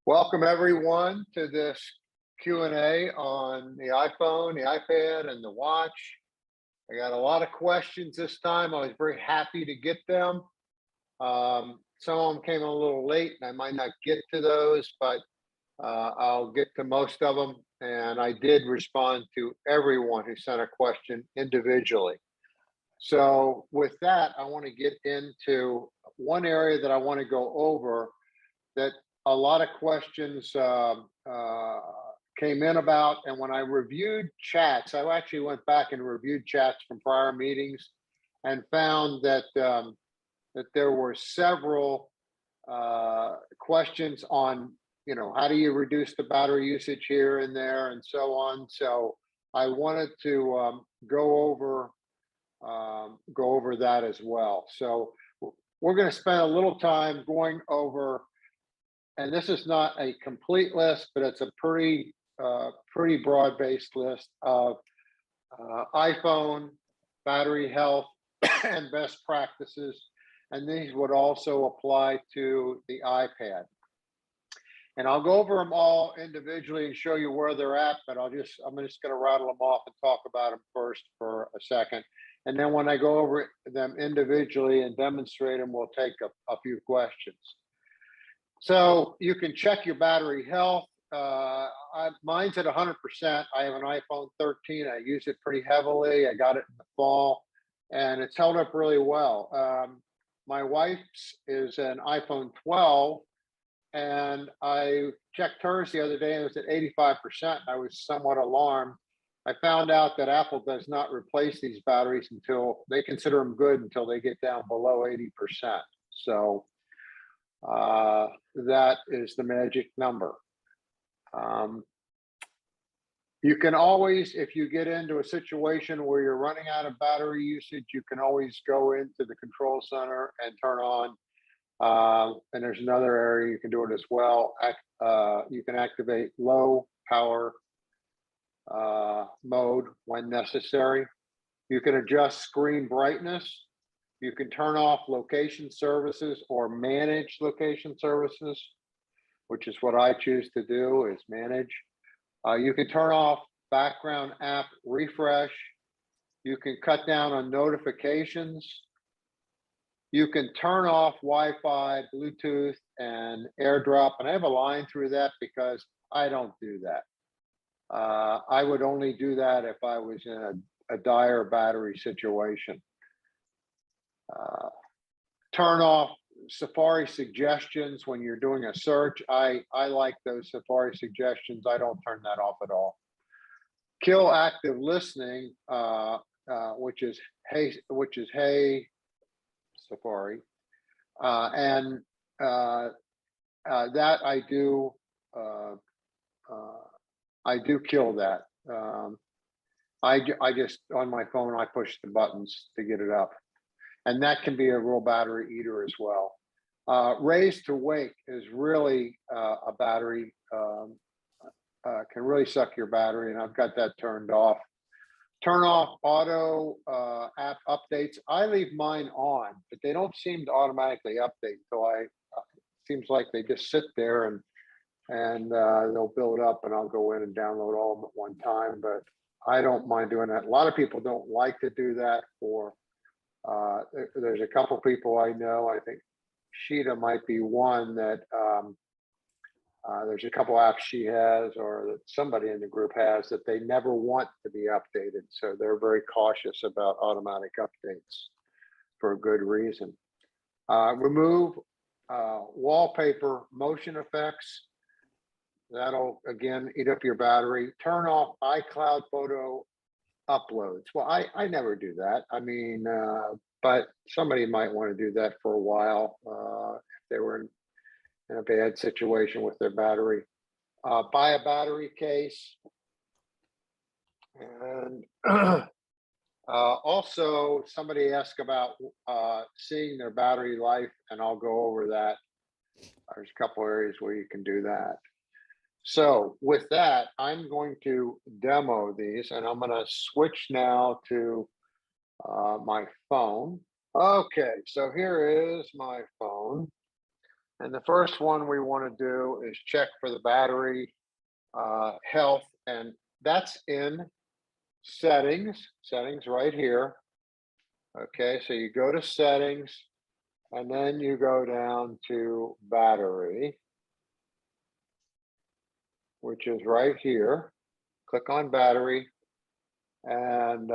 Welcome everyone to this Q&A on the iPhone, the iPad, and the watch. I got a lot of questions this time. I was very happy to get them. Some of them came a little late and I might not get to those, but I'll get to most of them. And I did respond to everyone who sent a question individually. So with that, I want to get into one area that I want to go over that a lot of questions came in about. And when I reviewed chats, I actually went back and reviewed chats from prior meetings and found that that there were several questions on, how do you reduce the battery usage here and there and so on. So I wanted to go over that as well. So we're going to spend a little time going over, and this is not a complete list, but it's a pretty broad-based list of iPhone battery health and best practices. And these would also apply to the iPad. And I'll go over them all individually and show you where they're at, but I'm just going to rattle them off and talk about them first for a second. And then when I go over them individually and demonstrate them, we'll take a few questions. So you can check your battery health. Mine's at 100%. I have an iPhone 13. I use it pretty heavily. I got it in the fall, and it's held up really well. My wife's is an iPhone 12, and I checked hers the other day, and it was at 85%. I was somewhat alarmed. I found out that Apple does not replace these batteries until they consider them good until they get down below 80%. So that is the magic number. You can always, if you get into a situation where you're running out of battery usage, you can always go into the control center and turn on. And there's another area you can do it as well. You can activate low power mode when necessary. You can adjust screen brightness. You can turn off location services or manage location services, which is what I choose to do, is manage. You can turn off background app refresh. You can cut down on notifications. You can turn off Wi-Fi, Bluetooth, and AirDrop. And I have a line through that because I don't do that. I would only do that if I was in a dire battery situation. Turn off Safari suggestions when you're doing a search. I like those Safari suggestions. I don't turn that off at all. Kill active listening, which is hey Safari, and that I do. I do kill that. I just, on my phone, I push the buttons to get it up. And that can be a real battery eater as well. Raise to wake is really a battery, can really suck your battery, and I've got that turned off. Turn off auto app updates. I leave mine on, but they don't seem to automatically update until seems like they just sit there and they'll build up, and I'll go in and download all of them at one time, but I don't mind doing that. A lot of people don't like to do that for, there's a couple people I know, I think Sheeta might be one that there's a couple apps she has or that somebody in the group has that they never want to be updated. So they're very cautious about automatic updates for a good reason. Remove wallpaper motion effects. That'll, again, eat up your battery. Turn off iCloud photo uploads. Well, I never do that. I mean, but somebody might want to do that for a while if they were in a bad situation with their battery. Buy a battery case. And also, somebody asked about seeing their battery life, and I'll go over that. There's a couple areas where you can do that. So with that, I'm going to demo these, and I'm going to switch now to my phone. Okay, so here is my phone. And the first one we want to do is check for the battery health, and that's in settings right here. Okay, so you go to settings, and then you go down to battery, which is right here. Click on battery. And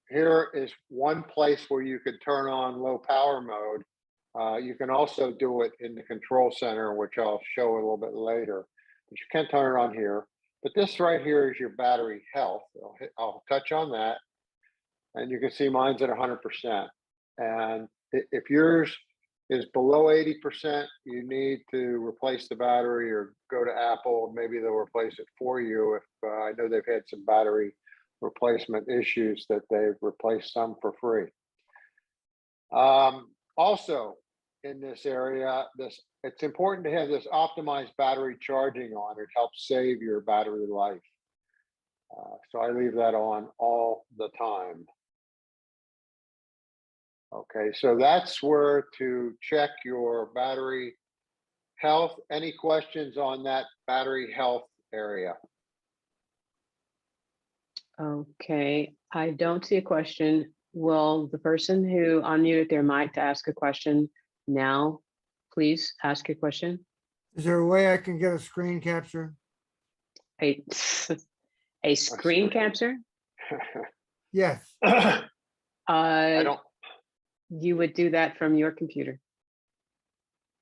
here is one place where you could turn on low power mode. You can also do it in the control center, which I'll show a little bit later, but you can turn it on here. But this right here is your battery health. I'll touch on that. And you can see mine's at 100%. And if yours is below 80%, you need to replace the battery or go to Apple. Maybe they'll replace it for you. If I know they've had some battery replacement issues that they've replaced some for free. Also in this area, it's important to have this optimized battery charging on. It helps save your battery life. So I leave that on all the time. Okay, so that's where to check your battery health. Any questions on that battery health area? Okay, I don't see a question. Will the person who unmuted their mic to ask a question now, please ask your question? Is there a way I can get a screen capture? A screen capture? Yes, I don't. You would do that from your computer.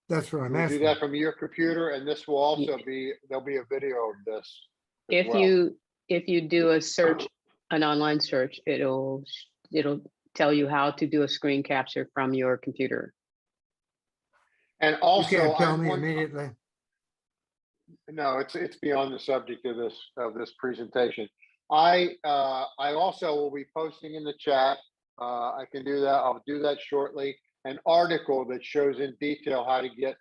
that's what I'm You do asking. that from your computer, and this will also be, there'll be a video of this. as If well. you do a search, an online search, it'll tell you how to do a screen capture from your computer. And You also, can't tell I'm me going, immediately. no, it's beyond the subject of this presentation. I also will be posting in the chat. I can do that. I'll do that shortly. An article that shows in detail how to get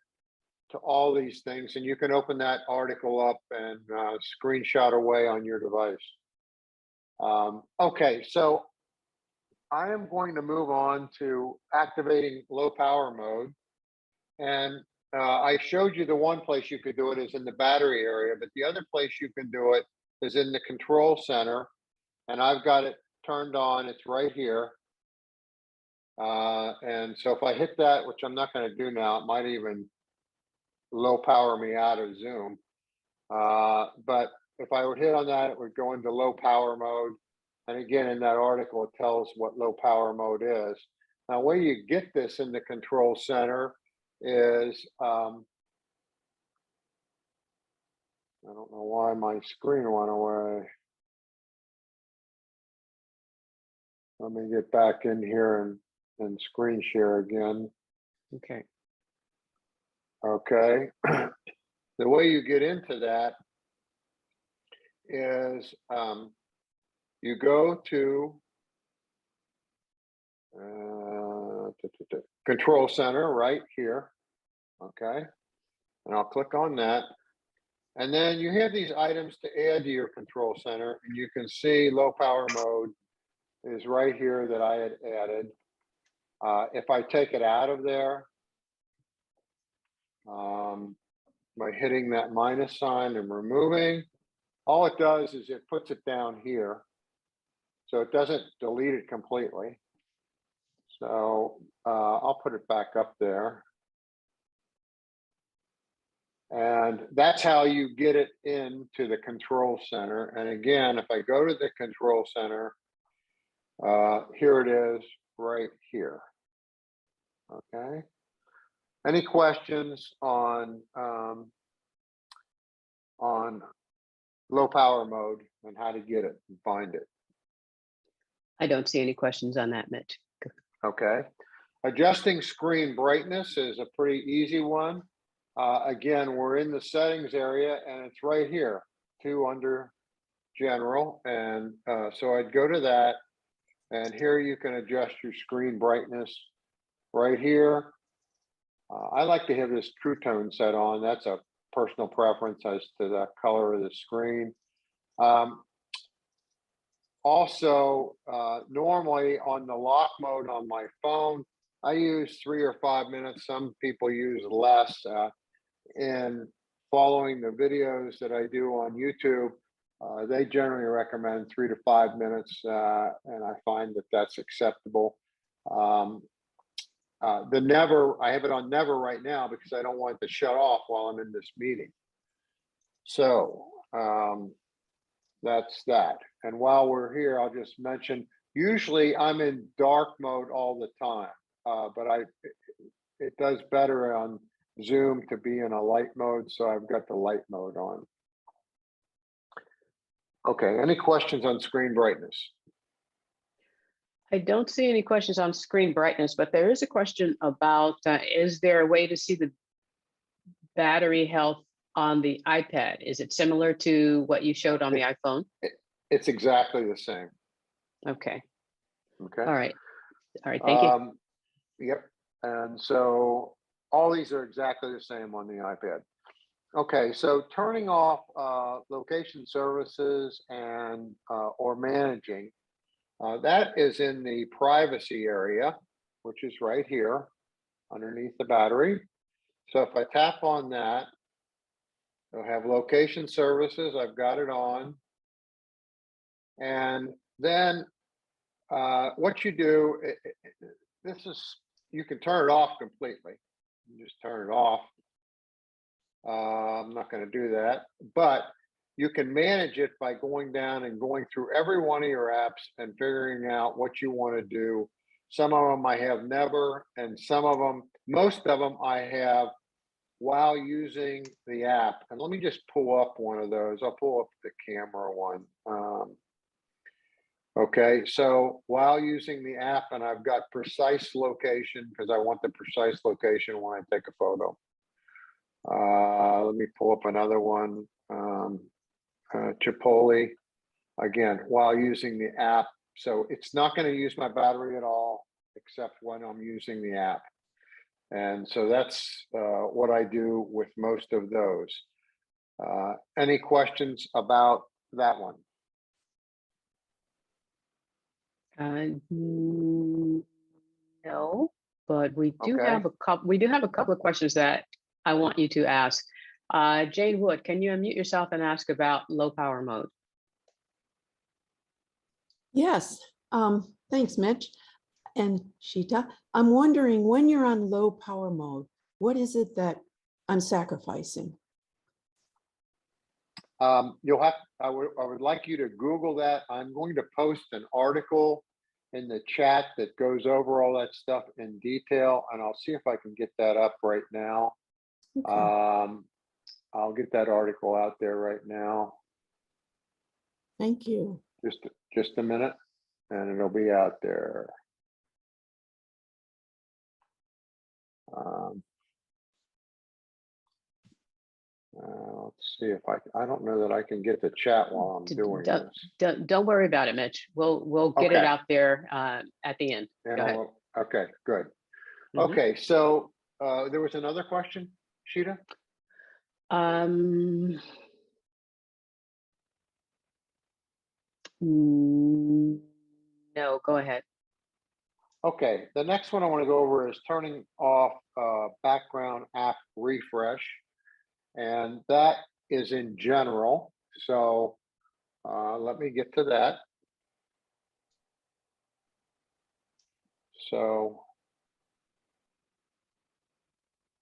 to all these things, and you can open that article up and screenshot away on your device. Okay, so I am going to move on to activating low power mode. And I showed you the one place you could do it is in the battery area, but the other place you can do it is in the control center. And I've got it turned on, it's right here. And so if I hit that, which I'm not going to do now, it might even low power me out of Zoom. But if I would hit on that, it would go into low power mode. And again, in that article, it tells what low power mode is. Now, where you get this in the control center is, I don't know why my screen went away. Let me get back in here and screen share again. Okay. Okay. The way you get into that is you go to control center right here. Okay. And I'll click on that. And then you have these items to add to your control center, and you can see low power mode is right here that I had added. If I take it out of there, by hitting that minus sign and removing, all it does is it puts it down here. So it doesn't delete it completely. So I'll put it back up there. And that's how you get it into the control center. And again, if I go to the control center, here it is right here. Okay. Any questions on low power mode and how to get it and find it? I don't see any questions on that, Mitch. Okay. Adjusting screen brightness is a pretty easy one. Again, we're in the settings area and it's right here, under general. And so I'd go to that, and here you can adjust your screen brightness right here. I like to have this True Tone set on. That's a personal preference as to the color of the screen. Also, normally on the lock mode on my phone, I use 3 or 5 minutes. Some people use less. in following the videos that I do on YouTube, they generally recommend 3 to 5 minutes, and I find that that's acceptable. The never, I have it on never right now because I don't want it to shut off while I'm in this meeting. So that's that. And while we're here, I'll just mention, usually I'm in dark mode all the time, but it does better on Zoom to be in a light mode, so I've got the light mode on. Okay, any questions on screen brightness? I don't see any questions on screen brightness, but there is a question about, is there a way to see the battery health on the iPad? Is it similar to what you showed on the iPhone? It's exactly the same. Okay. Okay. All right. All right. Thank you. Yep. And so all these are exactly the same on the iPad. Okay, so turning off location services and or managing, that is in the privacy area, which is right here underneath the battery. So if I tap on that, it'll have location services. I've got it on. And then what you do, this is, you can turn it off completely. You just turn it off. I'm not going to do that, but you can manage it by going down and going through every one of your apps and figuring out what you want to do. Some of them I have never, and some of them, most of them I have while using the app. And let me just pull up one of those. I'll pull up the camera one. Okay, so while using the app, and I've got precise location because I want the precise location when I take a photo. Let me pull up another one. Chipotle, again, while using the app. So it's not going to use my battery at all, except when I'm using the app. And so that's what I do with most of those. Any questions about that one? No, but we do Okay. have a couple. We do have a couple of questions that I want you to ask. Jane Wood, can you unmute yourself and ask about low power mode? Yes, thanks, Mitch and Sheeta. I'm wondering, when you're on low power mode, what is it that I'm sacrificing? You'll have, I would like you to Google that. I'm going to post an article in the chat that goes over all that stuff in detail, and I'll see if I can get that up right now. Okay. I'll get that article out there right now. Thank you. Just a minute, and it'll be out there. Let's see if I don't know that I can get the chat while I'm doing this. Don't worry about it, Mitch. We'll get it out there at the end. Go ahead. Okay, good. Okay, so there was another question, Sheeta? No, go ahead. Okay, the next one I want to go over is turning off background app refresh. And that is in general. So let me get to that. So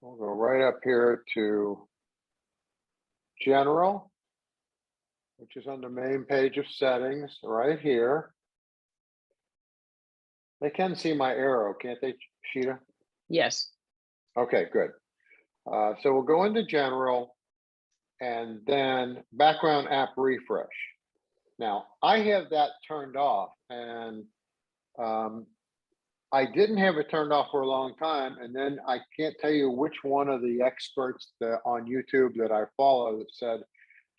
we'll go right up here to general, which is on the main page of settings right here. They can see my arrow, can't they, Sheeta? Yes. Okay, good. So we'll go into general and then background app refresh. Now I have that turned off, and I didn't have it turned off for a long time. And then I can't tell you which one of the experts on YouTube that I follow that said,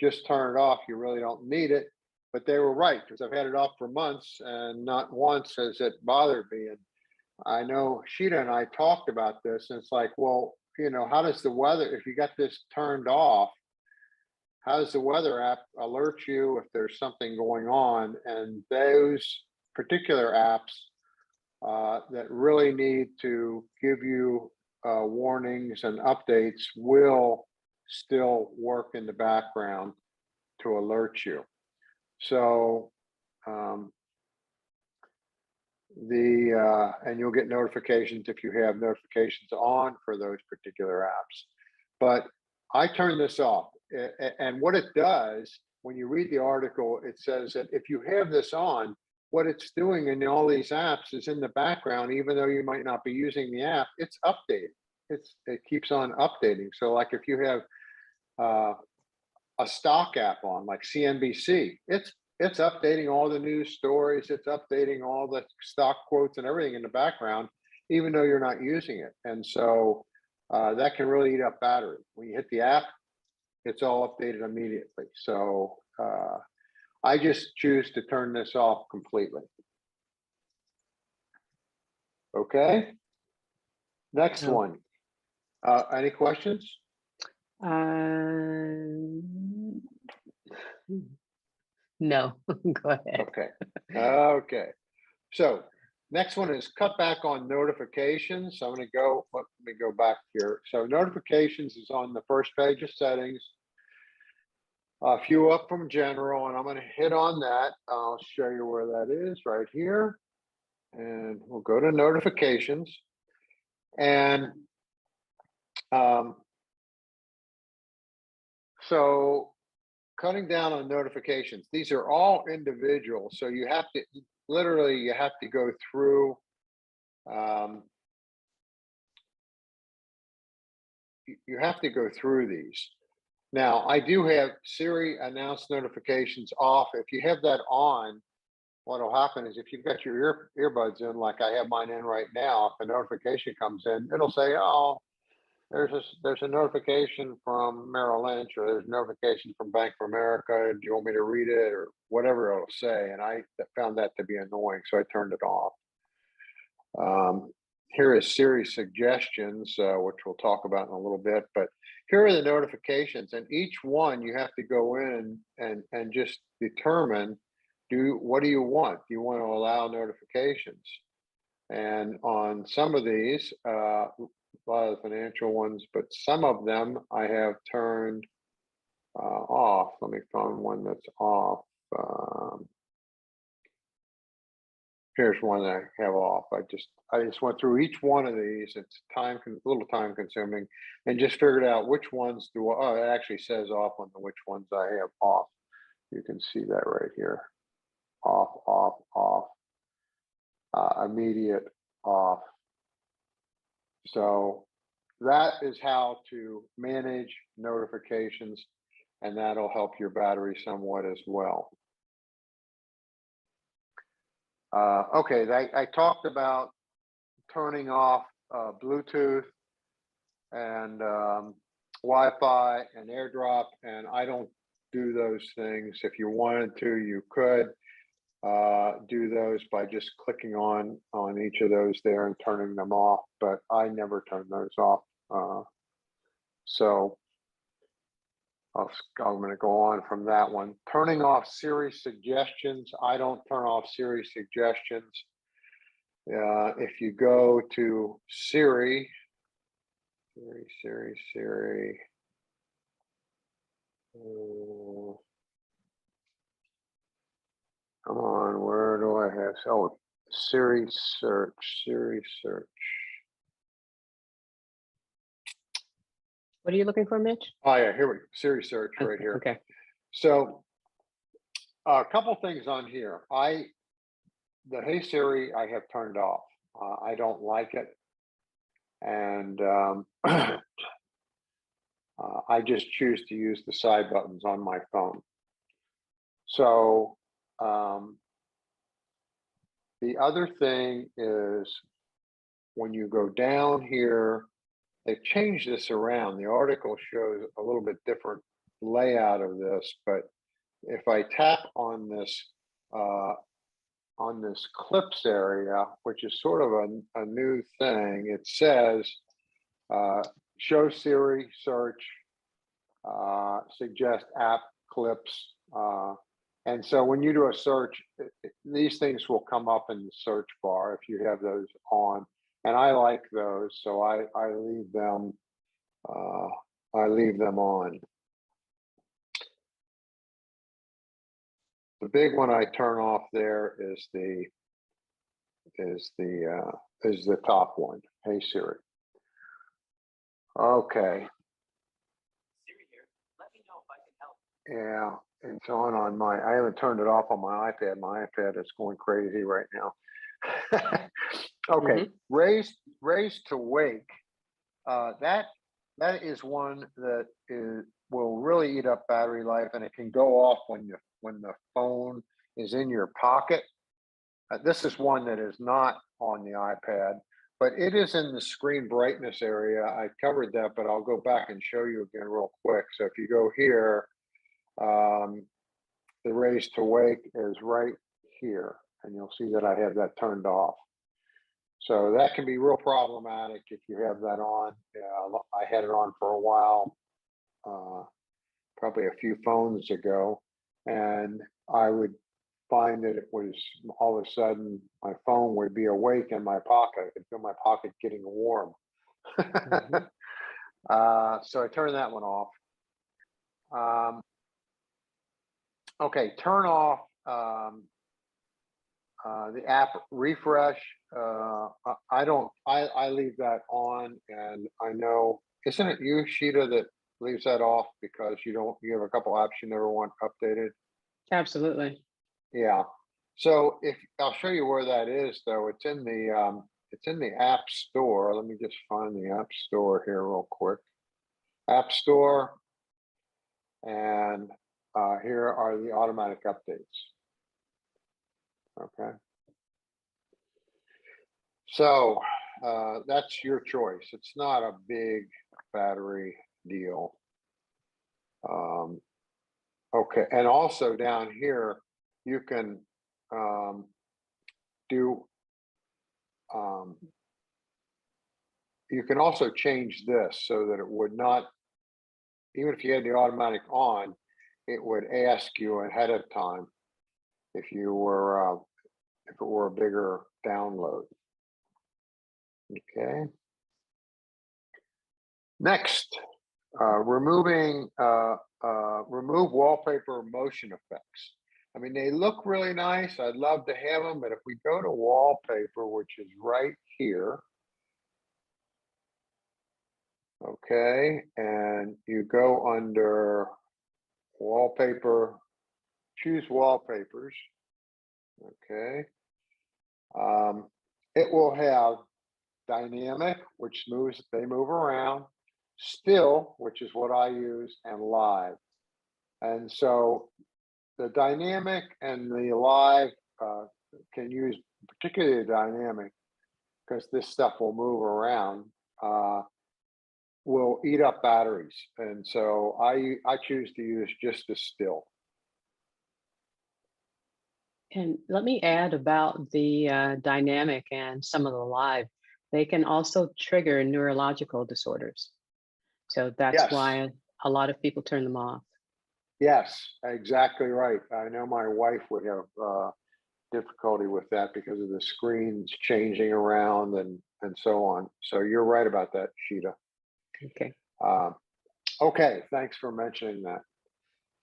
just turn it off. You really don't need it. But they were right, because I've had it off for months and not once has it bothered me. And I know Sheeta and I talked about this, and it's like, well, you know, how does the weather, if you got this turned off, how does the weather app alert you if there's something going on? And those particular apps that really need to give you warnings and updates will still work in the background to alert you. So and you'll get notifications if you have notifications on for those particular apps. But I turn this off. And what it does, when you read the article, it says that if you have this on, what it's doing in all these apps is in the background, even though you might not be using the app, it's updating. It keeps on updating. So like if you have a stock app on, like CNBC, it's updating all the news stories, it's updating all the stock quotes and everything in the background, even though you're not using it. And so that can really eat up battery. When you hit the app, it's all updated immediately. So I just choose to turn this off completely. Okay. Next No. one. Any questions? No, go ahead. Okay. Okay. So next one is cut back on notifications. So I'm going to go, let me go back here. So notifications is on the first page of settings. A few up from general, and I'm going to hit on that. I'll show you where that is right here. And we'll go to notifications. And so cutting down on notifications, these are all individual. So you have to, literally, you have to go through you have to go through these. Now, I do have Siri announce notifications off. If you have that on, what will happen is if you've got your earbuds in, like I have mine in right now, if a notification comes in, it'll say, oh, there's a notification from Merrill Lynch, or there's a notification from Bank of America. Do you want me to read it, or whatever it'll say? And I found that to be annoying, so I turned it off. Here is Siri suggestions, which we'll talk about in a little bit, but here are the notifications, and each one you have to go in and just determine, what do you want? Do you want to allow notifications? And on some of these, a lot of the financial ones, but some of them I have turned off. Let me find one that's off. Here's one that I have off. I just went through each one of these. It's a little time consuming, and just figured out which ones do. Oh, it actually says off on which ones I have off. You can see that right here. Off, off, off. Immediate off. So that is how to manage notifications, and that'll help your battery somewhat as well. Okay, I talked about turning off Bluetooth and Wi-Fi and AirDrop, and I don't do those things. If you wanted to, you could do those by just clicking on each of those there and turning them off, but I never turn those off. So I'm going to go on from that one. Turning off Siri suggestions. I don't turn off Siri suggestions. If you go to Siri, come on, where do I have? Oh, Siri search. What are you looking for, Mitch? Oh yeah, here we go. Siri search right here. Okay. So a couple things on here. The Hey Siri, I have turned off. I don't like it. And I just choose to use the side buttons on my phone. So the other thing is when you go down here, they've changed this around. The article shows a little bit different layout of this, but if I tap on this clips area, which is sort of a new thing, it says show Siri search, suggest app clips. And so when you do a search, these things will come up in the search bar if you have those on. And I like those, so I leave them I leave them on. The big one I turn off there is the top one. Hey Siri. Okay. Yeah, it's on my, I haven't turned it off on my iPad. My iPad is going crazy right now. Okay, raise to wake. That is one that will really eat up battery life, and it can go off when the phone is in your pocket. This is one that is not on the iPad, but it is in the screen brightness area. I covered that, but I'll go back and show you again real quick. So if you go here, the raise to wake is right here, and you'll see that I have that turned off. So that can be real problematic if you have that on. I had it on for a while, probably a few phones ago, and I would find that it was all of a sudden my phone would be awake in my pocket. I could feel my pocket getting warm. So I turned that one off. Okay, turn off the app refresh. I leave that on, and I know, isn't it you, Sheeta, that leaves that off because you have a couple apps you never want updated? Absolutely. Yeah. So if I'll show you where that is, though, it's in the App Store. Let me just find the App Store here real quick. App Store, and here are the automatic updates. Okay. So that's your choice. It's not a big battery deal. Okay, and also down here, you can you can also change this so that it would not, even if you had the automatic on, it would ask you ahead of time if it were a bigger download. Okay. Next, remove wallpaper motion effects. I mean, they look really nice. I'd love to have them, but if we go to wallpaper, which is right here, okay, and you go under wallpaper, choose wallpapers, okay, it will have dynamic, which they move around, still, which is what I use, and live. And so the dynamic and the live can use, particularly the dynamic, because this stuff will move around, will eat up batteries. And so I choose to use just the still. And let me add about the dynamic and some of the live. They can also trigger neurological disorders. So that's why a lot of people turn them off. Yes, exactly right. I know my wife would have difficulty with that because of the screens changing around and so on. So you're right about that, Sheeta. Okay. Okay, thanks for mentioning that.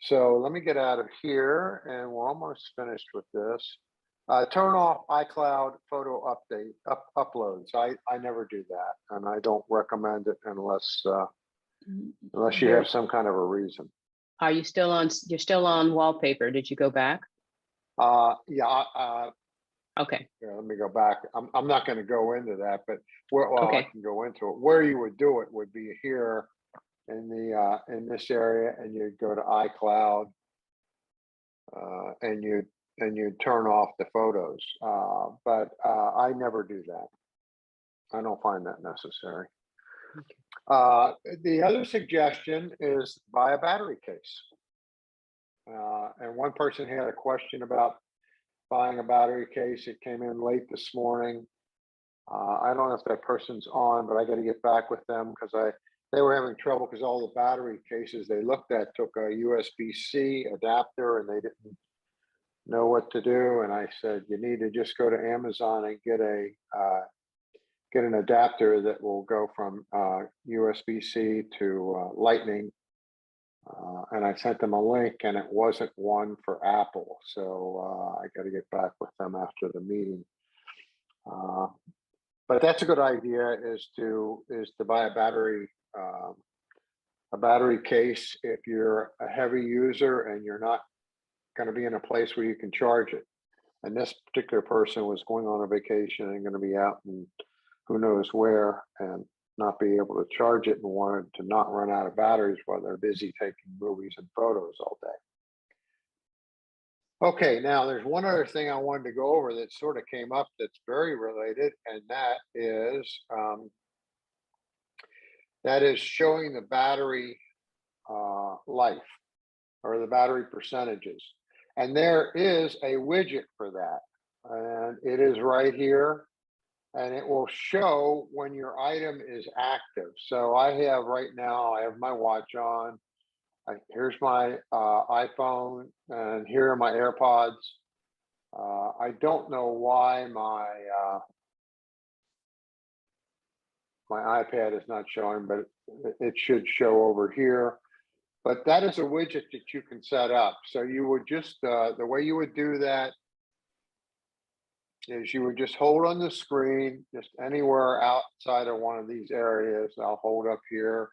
So let me get out of here, and we're almost finished with this. Turn off iCloud photo uploads. I never do that, and I don't recommend it unless you have some kind of a reason. Are you still on? You're still on wallpaper. Did you go back? Yeah. Okay. Here, let me go back. I'm not going to go into that, but Okay. I can go into it. Where you would do it would be here in this area, and you'd go to iCloud, and you'd turn off the photos. But I never do that. I don't find that necessary. Okay. The other suggestion is buy a battery case. And one person had a question about buying a battery case. It came in late this morning. I don't know if that person's on, but I got to get back with them because they were having trouble because all the battery cases they looked at took a USB-C adapter and they didn't know what to do. And I said, you need to just go to Amazon and get get an adapter that will go from USB-C to Lightning. And I sent them a link and it wasn't one for Apple. So I got to get back with them after the meeting. But that's a good idea, is to buy a battery case if you're a heavy user and you're not going to be in a place where you can charge it. And this particular person was going on a vacation and going to be out and who knows where and not be able to charge it, and wanted to not run out of batteries while they're busy taking movies and photos all day. Okay, now there's one other thing I wanted to go over that sort of came up that's very related, and that is showing the battery life, or the battery percentages. And there is a widget for that, and it is right here, and it will show when your item is active. So I have right now, I have my watch on. Here's my iPhone, and here are my AirPods. I don't know why my iPad is not showing, but it should show over here. But that is a widget that you can set up. So you would just, the way you would do that is you would just hold on the screen, just anywhere outside of one of these areas. I'll hold up here.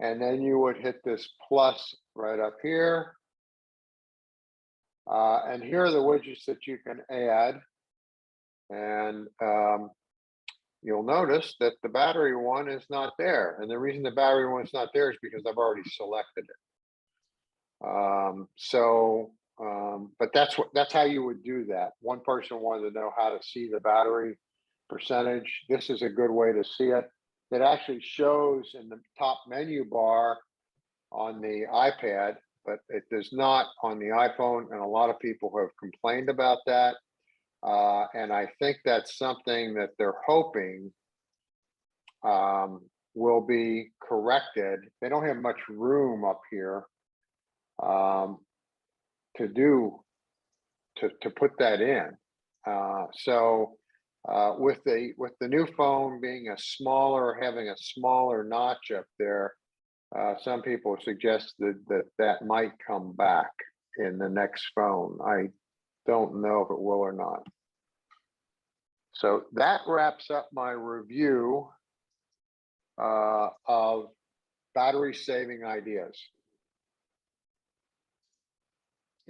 And then you would hit this plus right up here. And here are the widgets that you can add. And you'll notice that the battery one is not there. And the reason the battery one is not there is because I've already selected it. But that's how you would do that. One person wanted to know how to see the battery percentage. This is a good way to see it. It actually shows in the top menu bar on the iPad, but it does not on the iPhone. And a lot of people have complained about that. And I think that's something that they're hoping will be corrected. They don't have much room up here to put that in. With the new phone being having a smaller notch up there, some people suggested that might come back in the next phone. I don't know if it will or not. So that wraps up my review of battery saving ideas.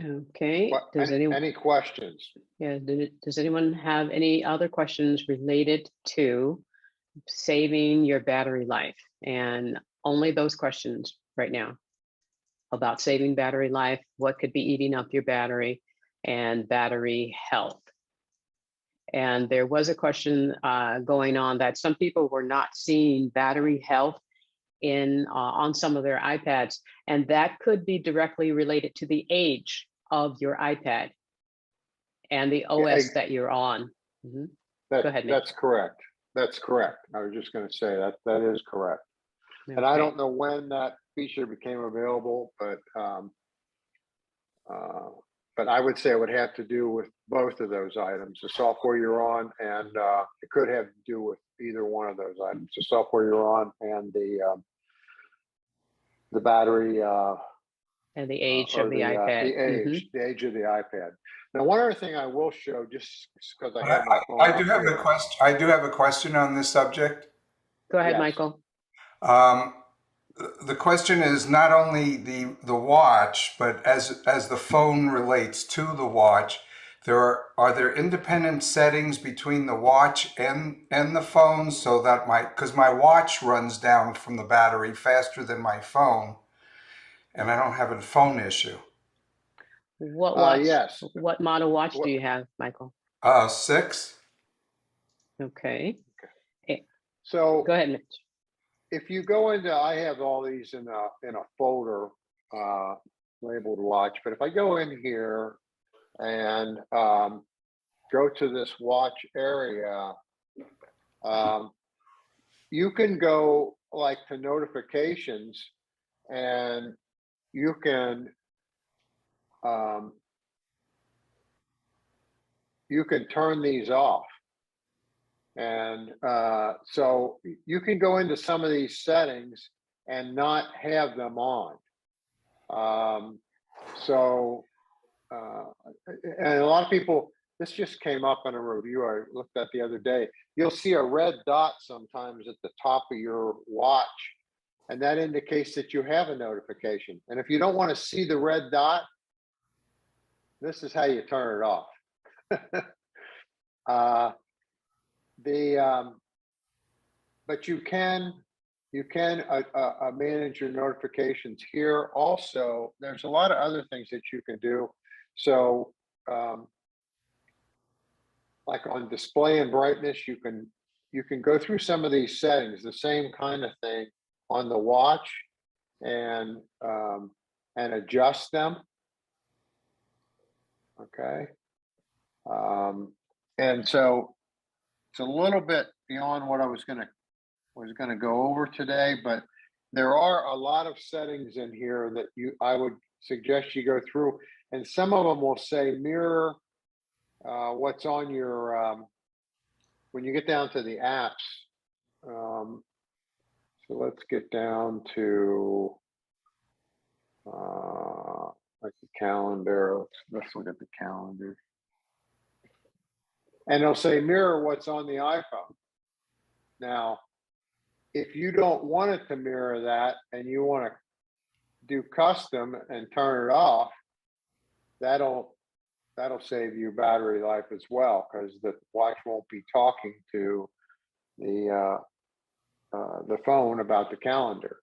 Okay, does any questions? Yeah, does anyone have any other questions related to saving your battery life? And only those questions right now about saving battery life, what could be eating up your battery, and battery health. And there was a question going on that some people were not seeing battery health on some of their iPads, and that could be directly related to the age of your iPad and the OS that you're on. Mm-hmm. Go ahead, Mitch. That's correct. That's correct. I was just going to say that is correct. Okay. And I don't know when that feature became available, but I would say it would have to do with both of those items, the software you're on, and it could have to do with either one of those items, the software you're on and the battery and the age of the iPad. The age of the iPad. Now, one other thing I will show, just because I have my phone. I do have a question. I do have a question on this subject. Go ahead, yes. Michael. The question is not only the watch, but as the phone relates to the watch, are there independent settings between the watch and the phone, so that because my watch runs down from the battery faster than my phone, and I don't have a phone issue. What watch? Yes. What model watch do you have, Michael? 6. Okay. So go ahead, Mitch. If you go into, I have all these in a folder labeled watch, but if I go in here and go to this watch area, you can go like to notifications, and you can turn these off. And so you can go into some of these settings and not have them on. So, and a lot of people, this just came up in a review I looked at the other day. You'll see a red dot sometimes at the top of your watch, and that indicates that you have a notification. And if you don't want to see the red dot, this is how you turn it off. But you can manage your notifications here. Also, there's a lot of other things that you can do. So, like on display and brightness, you can go through some of these settings, the same kind of thing on the watch, and adjust them. Okay. And so it's a little bit beyond what I was going to go over today, but there are a lot of settings in here that I would suggest you go through, and some of them will say mirror what's on your when you get down to the apps. So let's get down to like the calendar. Let's look at the calendar. And it'll say mirror what's on the iPhone. Now, if you don't want it to mirror that and you want to do custom and turn it off, that'll save you battery life as well, because the watch won't be talking to the phone about the calendar.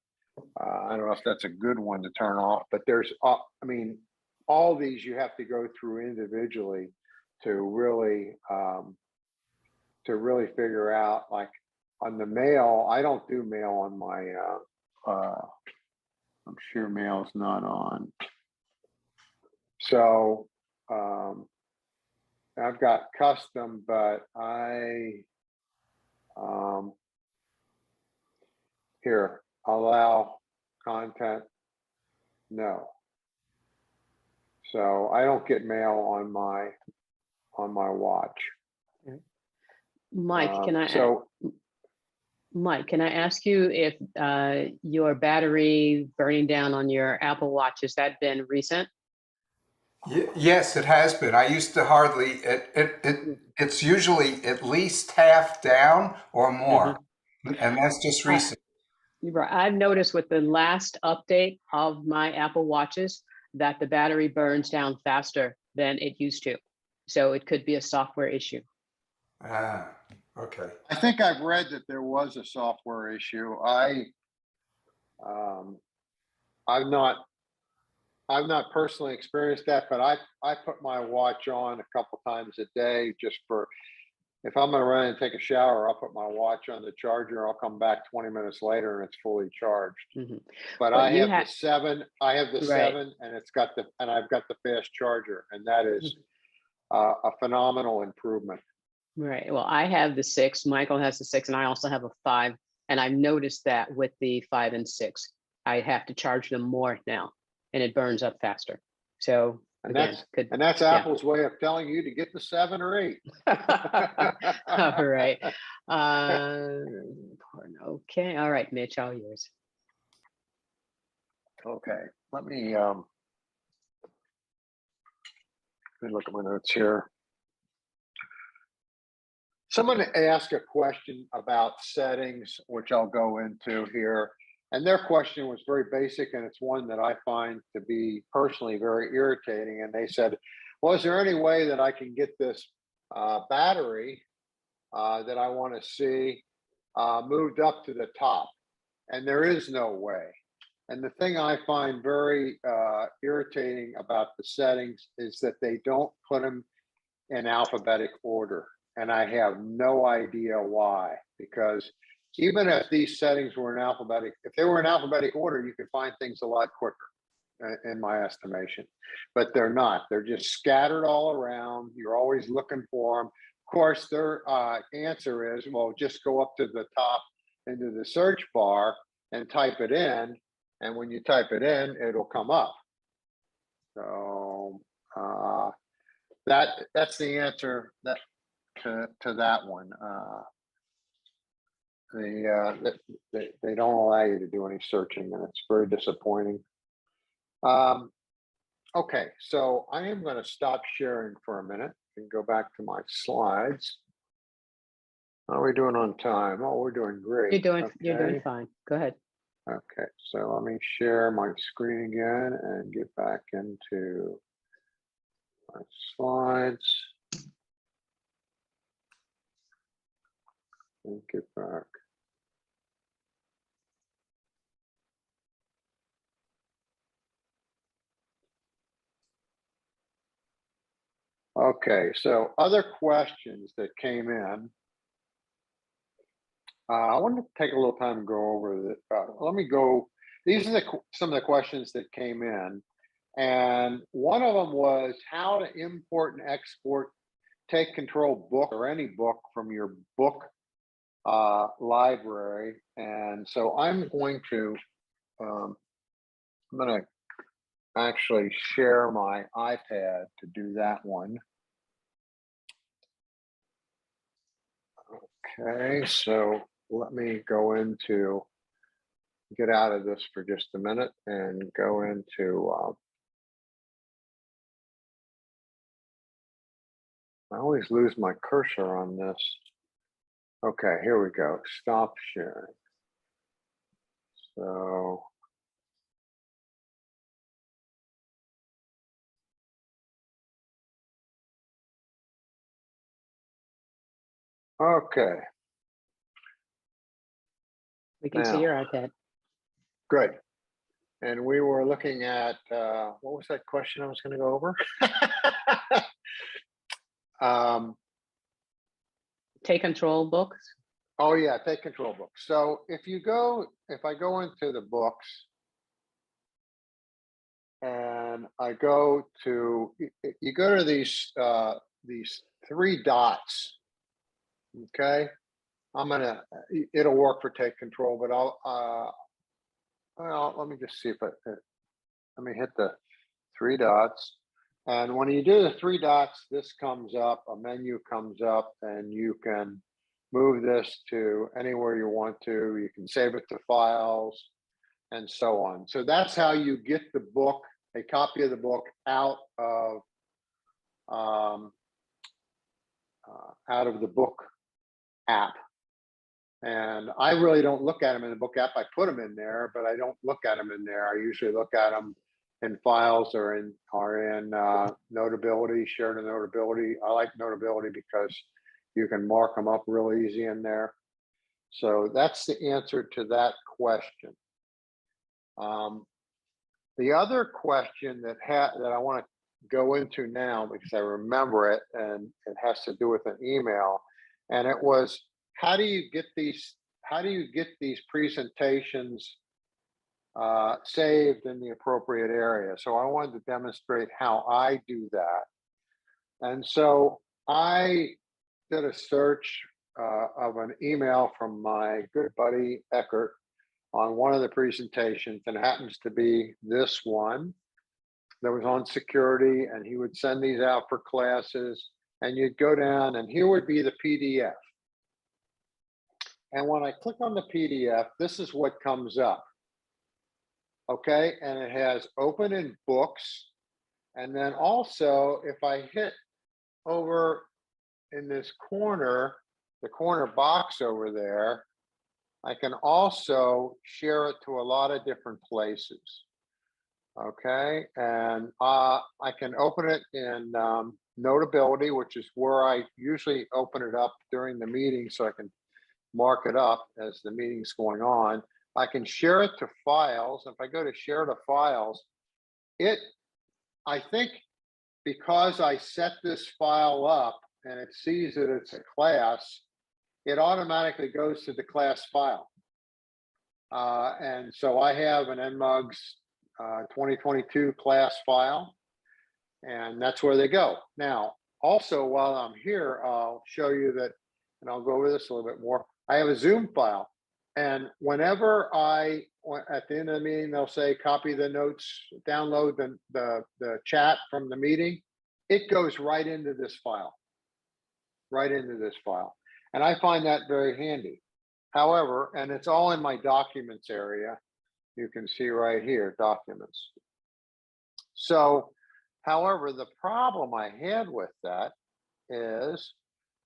I don't know if that's a good one to turn off, but there's, I mean, all these you have to go through individually to really figure out. Like on the mail, I don't do mail on my I'm sure mail's not on. So I've got custom, but here, allow content, no. So I don't get mail on my watch. Mike, Mike, can I ask you if your battery burning down on your Apple Watch, has that been recent? Yes, it has been. I used to hardly, it's usually at least half down or more. And that's just recent. I've noticed with the last update of my Apple Watches that the battery burns down faster than it used to. So it could be a software issue. Ah, okay. I think I've read that there was a software issue. I've not personally experienced that, but I put my watch on a couple times a day just for, if I'm gonna run and take a shower, I'll put my watch on the charger. I'll come back 20 minutes later and it's fully charged. But I have the 7. I have the 7, and I've got the fast charger, and that is a phenomenal improvement. Right. Well, I have the 6. Michael has the 6, and I also have a 5. And I've noticed that with the 5 and 6, I have to charge them more now, and it burns up faster. So And again, that's Apple's way of telling you to get the 7 or 8. All right. Okay. All right, Mitch, all yours. Okay. Let me look at my notes here. Someone asked a question about settings, which I'll go into here. And their question was very basic, and it's one that I find to be personally very irritating. And they said, well, is there any way that I can get this battery that I want to see moved up to the top? And there is no way. And the thing I find very irritating about the settings is that they don't put them in alphabetic order. And I have no idea why, because even if these settings were in alphabetic, if they were in alphabetic order, you could find things a lot quicker, in my estimation. But they're not. They're just scattered all around. You're always looking for them. Of course, their answer is, well, just go up to the top into the search bar and type it in. And when you type it in, it'll come up. So that's the answer to that one. they don't allow you to do any searching, and it's very disappointing. Okay, so I am going to stop sharing for a minute and go back to my slides. How are we doing on time? Oh, we're doing great. You're doing Okay. fine. Go ahead. Okay, so let me share my screen again and get back into my slides. And get back. Okay, so other questions that came in. I wanted to take a little time to go over that. Let me go. These are some of the questions that came in. And one of them was how to import and export Take Control book or any book from your book library. And so I'm going to actually share my iPad to do that one. Okay, so let me go into, get out of this for just a minute and go into, I always lose my cursor on this. Okay, here we go, stop sharing. So, okay, We can see Now. your iPad. good. And we were looking at, what was that question I was going to go over? Take Control books. Oh yeah, Take Control books. So if I go into the books and I go to, you go to these three dots, okay? It'll work for Take Control, but well, let me just see if let me hit the three dots. And when you do the three dots, this comes up, a menu comes up, and you can move this to anywhere you want to. You can save it to files and so on. So that's how you get the book, a copy of the book out of the book app. And I really don't look at them in the book app. I put them in there, but I don't look at them in there. I usually look at them in files or in Notability, shared in Notability. I like Notability because you can mark them up real easy in there. So that's the answer to that question. The other question that I want to go into now, because I remember it, and it has to do with an email, and it was, how do you get these presentations saved in the appropriate area? So I wanted to demonstrate how I do that. And so I did a search of an email from my good buddy Eckert on one of the presentations, and it happens to be this one that was on security, and he would send these out for classes, and you'd go down and here would be the PDF. And when I click on the PDF, this is what comes up. Okay, and it has open in books. And then also, if I hit over in this corner, the corner box over there, I can also share it to a lot of different places. Okay, and I can open it in Notability, which is where I usually open it up during the meeting, so I can mark it up as the meeting's going on. I can share it to files. If I go to share to files, I think because I set this file up and it sees that it's a class, it automatically goes to the class file. And so I have an NMUGS 2022 class file, and that's where they go. Now, also, while I'm here, I'll show you that, and I'll go over this a little bit more. I have a Zoom file, and whenever at the end of the meeting, they'll say, copy the notes, download the chat from the meeting. It goes right into this file, And I find that very handy. However, and it's all in my documents area. You can see right here, documents. So, however, the problem I had with that is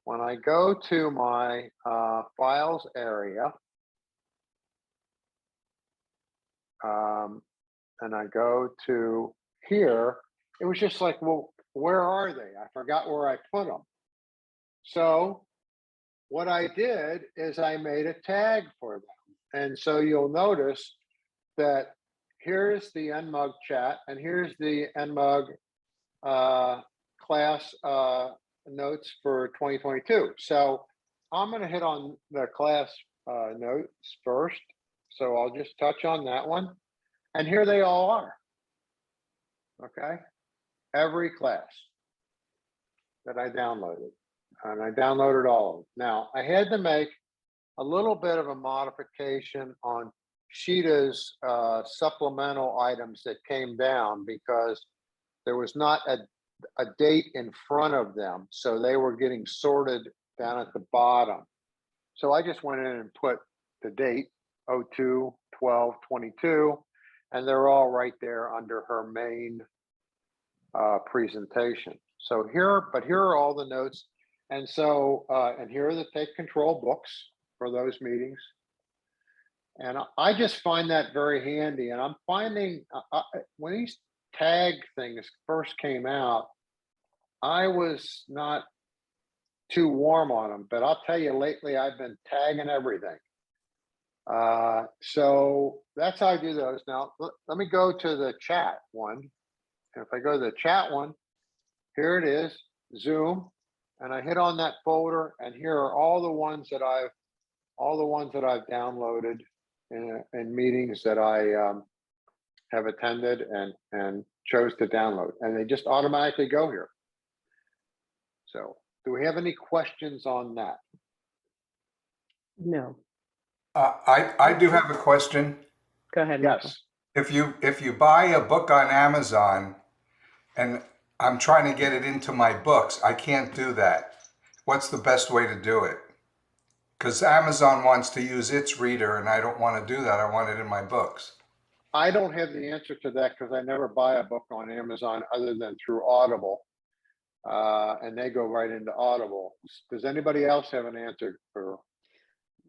when I go to my files area, and I go to here, it was just like, well, where are they? I forgot where I put them. So what I did is I made a tag for them. And so you'll notice that here's the NMUG chat and here's the NMUG class notes for 2022. So I'm going to hit on the class notes first. So I'll just touch on that one. And here they all are. Okay. Every class that I downloaded. And I downloaded all of them. Now, I had to make a little bit of a modification on Sheeta's supplemental items that came down because there was not a date in front of them. So they were getting sorted down at the bottom. So I just went in and put the date 02/12/22, and they're all right there under her main presentation. So here are all the notes. And so, and here are the take control books for those meetings. And I just find that very handy. And I'm finding when these tag things first came out, I was not too warm on them, but I'll tell you lately, I've been tagging everything. So that's how I do those. Now, let me go to the chat one. And if I go to the chat one, here it is, Zoom. And I hit on that folder, and here are all the ones that I've downloaded in meetings that I have attended and chose to download, and they just automatically go here. So, do we have any questions on that? No, I do have a question. go ahead, Michael. Yes. If you buy a book on Amazon and I'm trying to get it into my books, I can't do that. What's the best way to do it? Because Amazon wants to use its reader and I don't want to do that. I want it in my books. I don't have the answer to that because I never buy a book on Amazon other than through Audible. And they go right into Audible. Does anybody else have an answer for?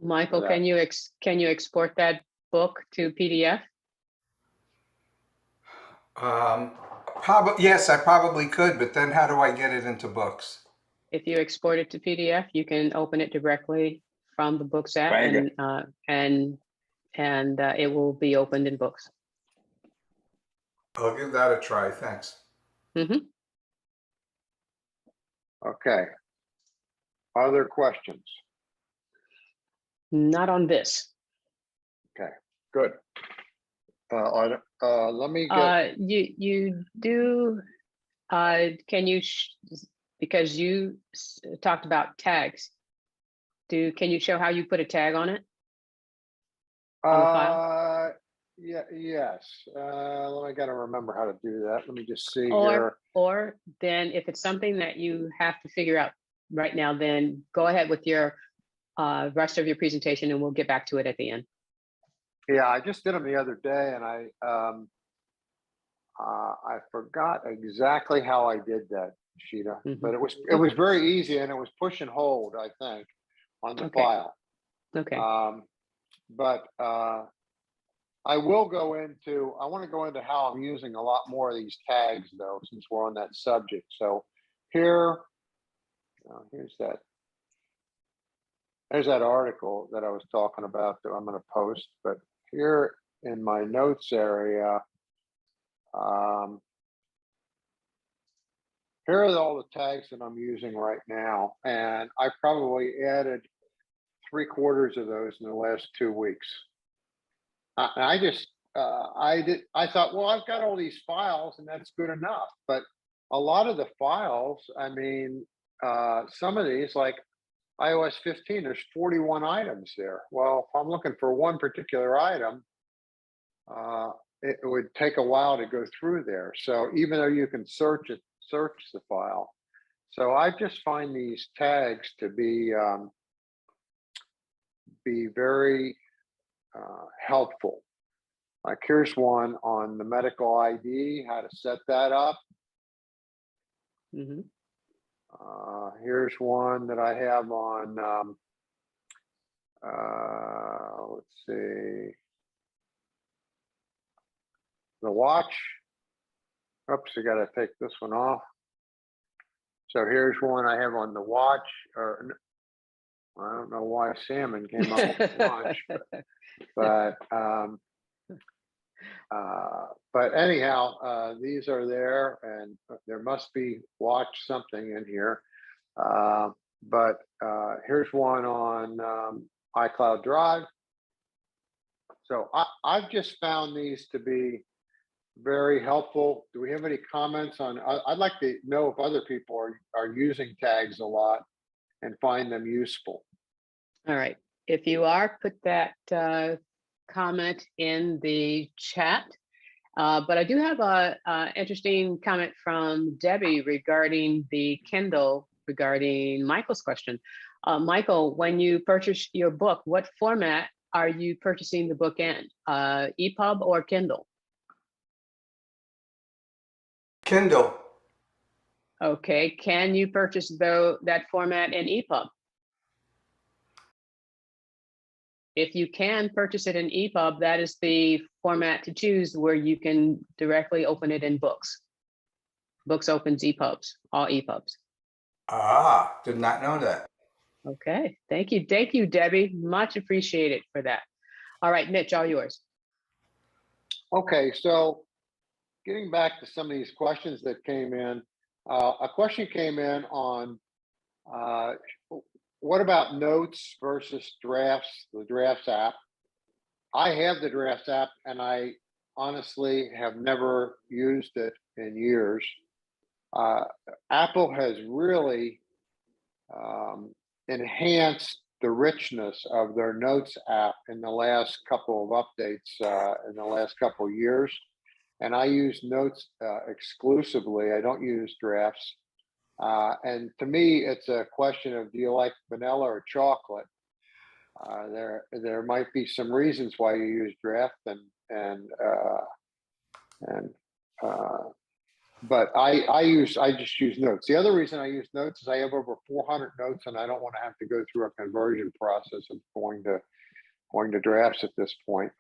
Michael, that. can you export that book to PDF? Probably, yes, I probably could, but then how do I get it into books? If you export it to PDF, you can open it directly from the Books app, Very and it will be opened in Books. I'll give that a try. Thanks. Mm-hmm. Okay. Other questions? Not on this. Okay, good. Let me get, You do, can you, because you talked about tags, can you show how you put a tag on it? On the file? yes. I gotta remember how to do that. Let me just see Or, here. or then if it's something that you have to figure out right now, then go ahead with your rest of your presentation and we'll get back to it at the end. Yeah, I just did them the other day and I forgot exactly how I did that, Sheeta, but it was very easy and it was push and hold, I think, on the Okay. file. Okay. But I will go into, I want to go into how I'm using a lot more of these tags though, since we're on that subject. So here, there's that article that I was talking about that I'm going to post, but here in my notes area, here are all the tags that I'm using right now. And I probably added 3/4 of those in the last 2 weeks. I thought, well, I've got all these files and that's good enough. But a lot of the files, I mean, some of these like iOS 15, there's 41 items there. Well, if I'm looking for one particular item, it would take a while to go through there. So even though you can search the file. So I just find these tags to be be very helpful. Like here's one on the medical ID, how to set that up. Mhm. Here's one that I have on, let's see, the watch. Oops, I gotta take this one off. So here's one I have on the watch, or I don't know why salmon came up with watch, but anyhow, these are there, and there must be watch something in here. But here's one on iCloud Drive. So I've just found these to be very helpful. Do we have any comments on? I'd like to know if other people are using tags a lot and find them useful. All right. If you are, put that comment in the chat. But I do have a interesting comment from Debbie regarding the Kindle, regarding Michael's question. Michael, when you purchase your book, what format are you purchasing the book in? EPUB or Kindle? Kindle. Okay, can you purchase that format in EPUB? If you can purchase it in EPUB, that is the format to choose where you can directly open it in Books. Books opens EPUBs, all EPUBs. Ah, did not know that. Okay, thank you. Thank you, Debbie. Much appreciated for that. All right, Mitch, all yours. Okay, so getting back to some of these questions that came in, a question came in on what about notes versus drafts, the drafts app. I have the drafts app and I honestly have never used it in years. Apple has really enhanced the richness of their notes app in the last couple of updates in the last couple of years. And I use notes exclusively. I don't use drafts. And to me, it's a question of, do you like vanilla or chocolate? There might be some reasons why you use draft but I just use notes. The other reason I use notes is I have over 400 notes and I don't want to have to go through a conversion process of going to drafts at this point.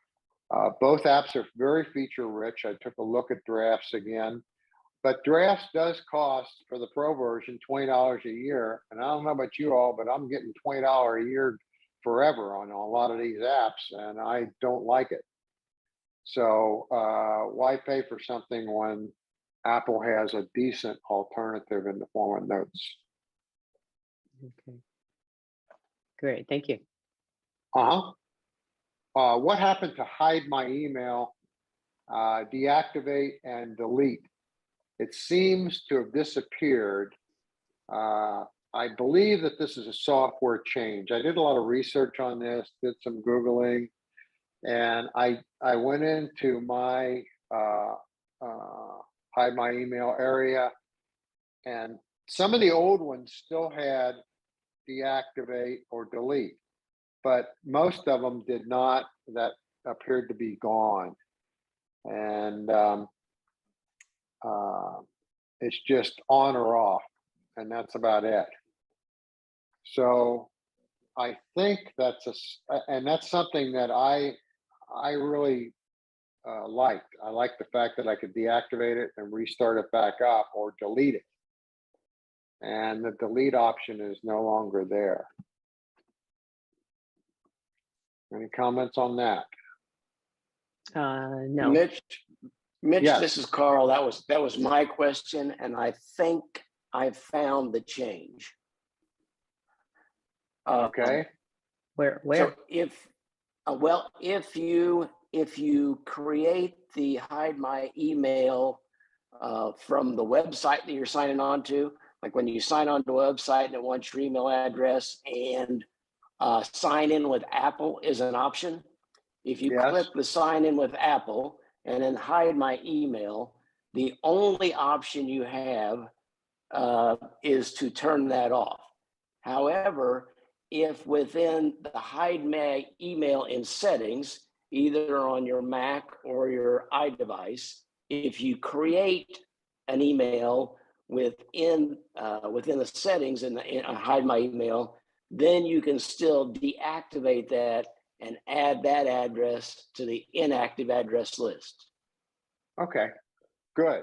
Both apps are very feature rich. I took a look at drafts again, but drafts does cost for the pro version $20 a year. And I don't know about you all, but I'm getting $20 a year forever on a lot of these apps, and I don't like it. So why pay for something when Apple has a decent alternative in the form of notes? Okay. Great, thank you. What happened to hide my email, deactivate and delete? It seems to have disappeared. I believe that this is a software change. I did a lot of research on this, did some Googling, and I went into my hide my email area, and some of the old ones still had deactivate or delete, but most of them did not. That appeared to be gone. And it's just on or off, and that's about it. So I think that's that's something that I really liked. I like the fact that I could deactivate it and restart it back up or delete it. And the delete option is no longer there. Any comments on that? No. Mitch, Yes. this is Carl. That was my question, and I think I found the change. Okay. Where? So if you create the hide my email from the website that you're signing on to, like when you sign on to a website and it wants your email address, and sign in with Apple is an option. If you Yes. click the sign in with Apple and then hide my email, the only option you have is to turn that off. However, if within the hide my email in settings, either on your Mac or your iDevice, if you create an email within the settings in hide my email, then you can still deactivate that and add that address to the inactive address list. Okay, good.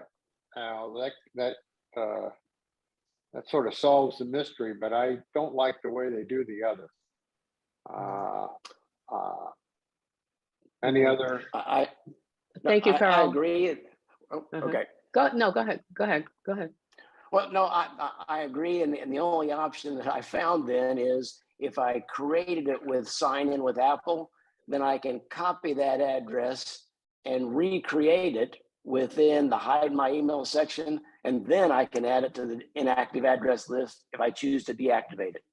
Now that sort of solves the mystery, but I don't like the way they do the other. Any other? Thank you, I Carl. agree. Oh, Uh-huh. okay. Go ahead. Go ahead. Well, no, I agree. And the only option that I found then is if I created it with sign in with Apple, then I can copy that address and recreate it within the hide my email section. And then I can add it to the inactive address list if I choose to deactivate it.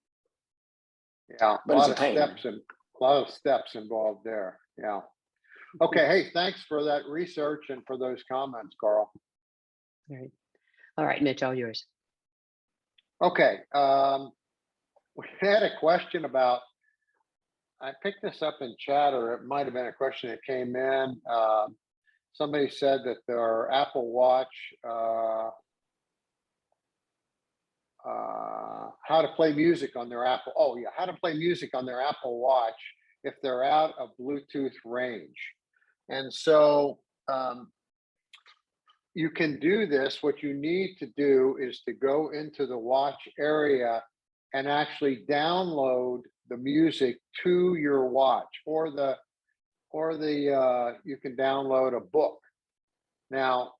Yeah, But it's a pain. a lot of steps involved there. Yeah. Okay. Hey, thanks for that research and for those comments, Carl. All right, Mitch, all yours. Okay. We had a question about, I picked this up in chat, or it might have been a question that came in. Somebody said that their Apple Watch, how to play music on their Apple. Oh yeah, how to play music on their Apple Watch if they're out of Bluetooth range. And so you can do this. What you need to do is to go into the watch area and actually download the music to your watch, or you can download a book. Now,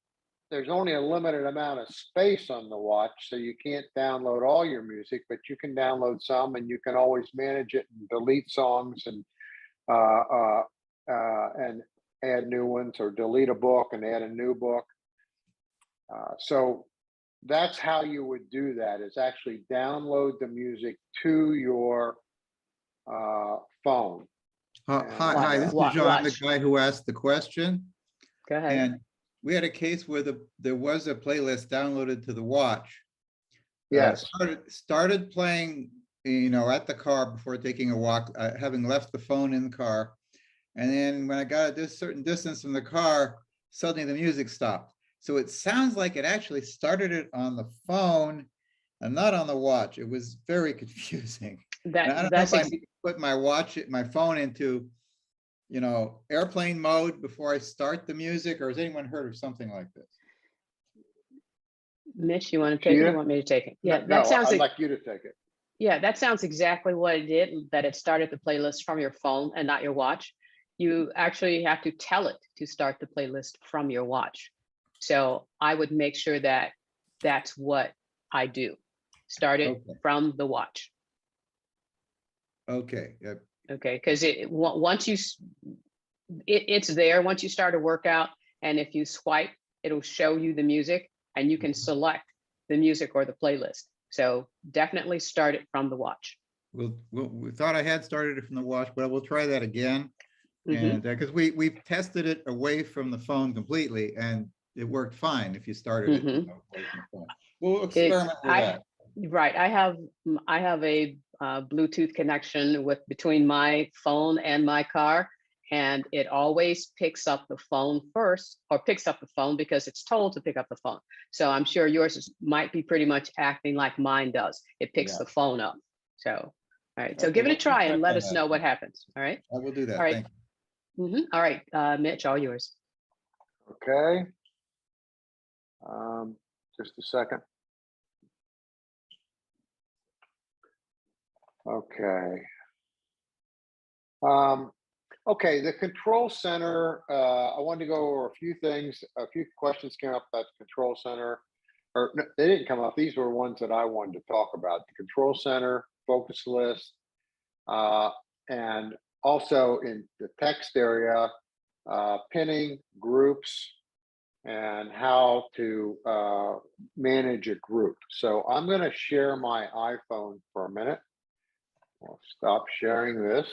there's only a limited amount of space on the watch, so you can't download all your music, but you can download some, and you can always manage it and delete songs and add new ones, or delete a book and add a new book. So that's how you would do that, is actually download the music to your phone. Hi, this is Watch. John, I'm the guy who asked the question. Go ahead. And we had a case where there was a playlist downloaded to the watch. Yes. Started playing, at the car before taking a walk, having left the phone in the car. And then when I got a certain distance from the car, suddenly the music stopped. So it sounds like it actually started it on the phone and not on the watch. It was very confusing. And I don't know if I need to put my phone into, airplane mode before I start the music, or has anyone heard of something like this? Mitch, you want to take it, or you want me to take it? Yeah, No, I'd like you to take it. Yeah, that sounds exactly what it did, that it started the playlist from your phone and not your watch. You actually have to tell it to start the playlist from your watch. So I would make sure that that's what I do. Start it from the watch. Okay. Yep. Okay, because it's there once you start a workout, and if you swipe, it'll show you the music, and you can select the music or the playlist. So definitely start it from the watch. We thought I had started it from the watch, but we'll try that again. And because we've tested it away from the phone completely, and it worked fine if you started it away from the phone. We'll experiment with that. Right. I have a Bluetooth connection between my phone and my car, and it always picks up the phone first, or picks up the phone because it's told to pick up the phone. So I'm sure yours might be pretty much acting like mine does. It picks the phone up. So, all right. So give it a try and let us know what happens. All right. I will do that. All right. Thank you. All right, Mitch, all yours. Okay. Just a second. Okay. Okay, the control center, I wanted to go over a few things. A few questions came up about the control center, or no, they didn't come up. These were ones that I wanted to talk about. The control center, focus list, and also in the text area, pinning, groups, and how to manage a group. So I'm going to share my iPhone for a minute. I'll stop sharing this.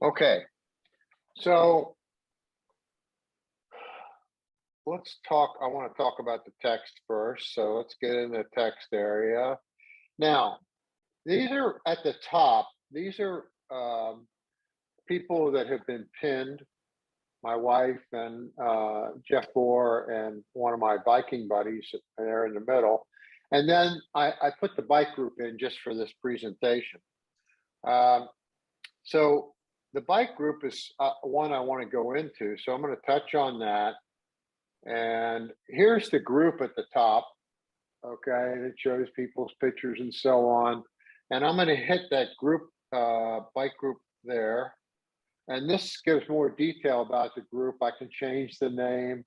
Okay. So let's talk, I want to talk about the text first. So let's get in the text area. Now, these are at the top. These are people that have been pinned. My wife and Jeff Bohr and one of my biking buddies there in the middle. And then I put the bike group in just for this presentation. So the bike group is one I want to go into. So I'm going to touch on that. And here's the group at the top. Okay, and it shows people's pictures and so on. And I'm going to hit that group, bike group there. And this gives more detail about the group. I can change the name.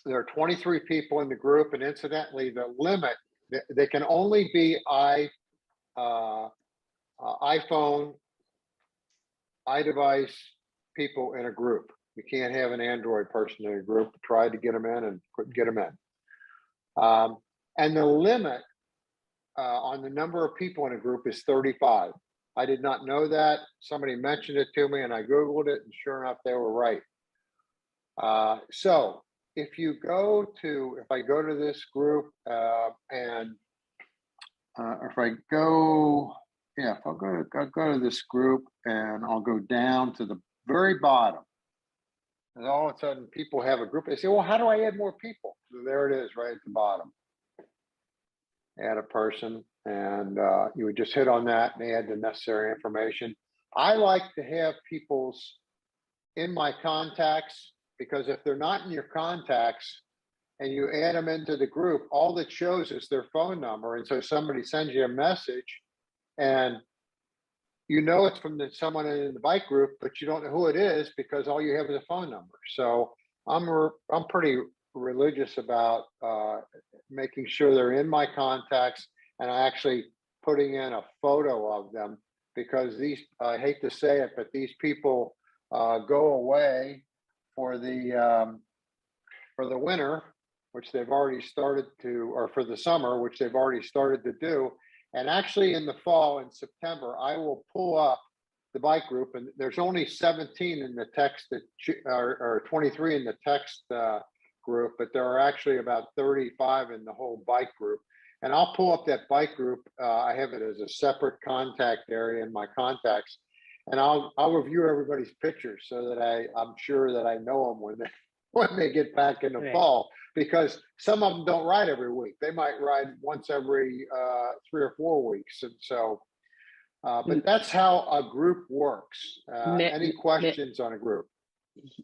There are 23 people in the group, and incidentally, the limit, they can only be iPhone, iDevice people in a group. You can't have an Android person in a group. Tried to get them in and couldn't get them in. And the limit on the number of people in a group is 35. I did not know that. Somebody mentioned it to me and I Googled it, and sure enough, they were right. So if I go to this group if I'll go to this group and I'll go down to the very bottom. And all of a sudden people have a group. They say, well, how do I add more people? So there it is right at the bottom. Add a person, and you would just hit on that and add the necessary information. I like to have people's in my contacts, because if they're not in your contacts and you add them into the group, all that shows is their phone number. And so somebody sends you a message and you know it's from someone in the bike group, but you don't know who it is because all you have is a phone number. So I'm pretty religious about making sure they're in my contacts, and I actually putting in a photo of them, because these, I hate to say it, but these people go away for the winter, which they've already started to, or for the summer, which they've already started to do. And actually in the fall, in September, I will pull up the bike group, and there's only 17 in the text or 23 in the text group, but there are actually about 35 in the whole bike group. And I'll pull up that bike group. I have it as a separate contact area in my contacts, and I'll review everybody's pictures so that I'm sure that I know them when they get back in the fall, because some of them don't ride every week. They might ride once every 3 or 4 weeks. And so, but that's how a group works. Any questions on a group?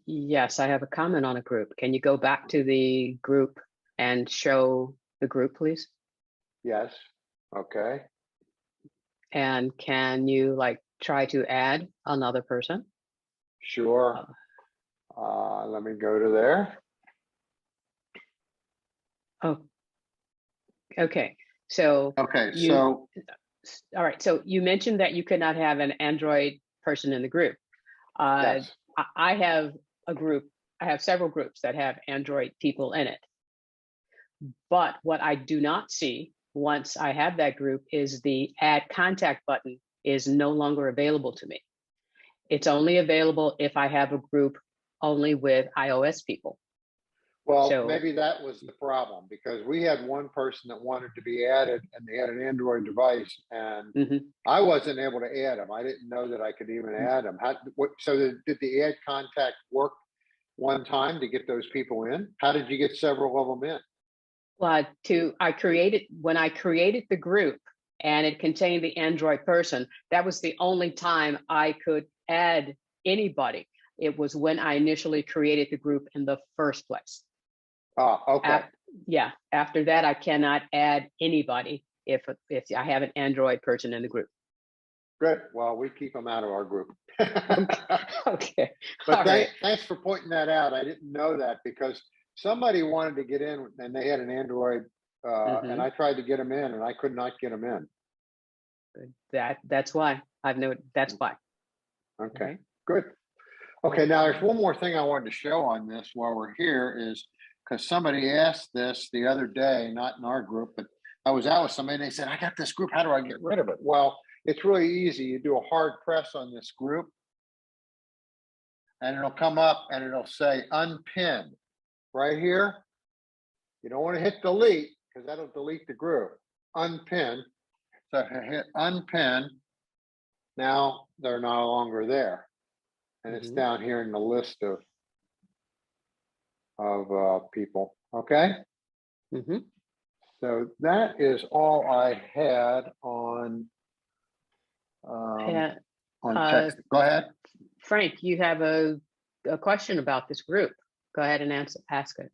Yes, I have a comment on a group. Can you go back to the group and show the group, please? Yes. Okay. And can you try to add another person? Sure. Let me go to there. Oh, okay. So, okay. All right. So you mentioned that you could not have an Android person in the group. Yes. I have a group. I have several groups that have Android people in it. But what I do not see once I have that group is the add contact button is no longer available to me. It's only available if I have a group only with iOS people. Well, So, maybe that was the problem, because we had one person that wanted to be added and they had an Android device, and I wasn't able to add them. I didn't know that I could even add them. So did the add contact work one time to get those people in? How did you get several of them in? when I created the group and it contained the Android person, that was the only time I could add anybody. It was when I initially created the group in the first place. Okay. After that, I cannot add anybody if I have an Android person in the group. Good. Well, we keep them out of our group. Okay. But thanks for pointing that out. I didn't know that, because somebody wanted to get in and they had an Android, and I tried to get them in and I could not get them in. That's why I've noted. That's why. Okay. Good. Okay. Now there's one more thing I wanted to show on this while we're here, is because somebody asked this the other day, not in our group, but I was out with somebody and they said, I got this group. How do I get rid of it? Well, it's really easy. You do a hard press on this group and it'll come up and it'll say unpinned right here. You don't want to hit delete because that'll delete the group. Unpin. So if I hit unpin, now they're no longer there. And it's down here in the list of people. Okay. Mhm. So that is all I had on Yeah, text. Go ahead. Frank, you have a question about this group. Go ahead and ask it.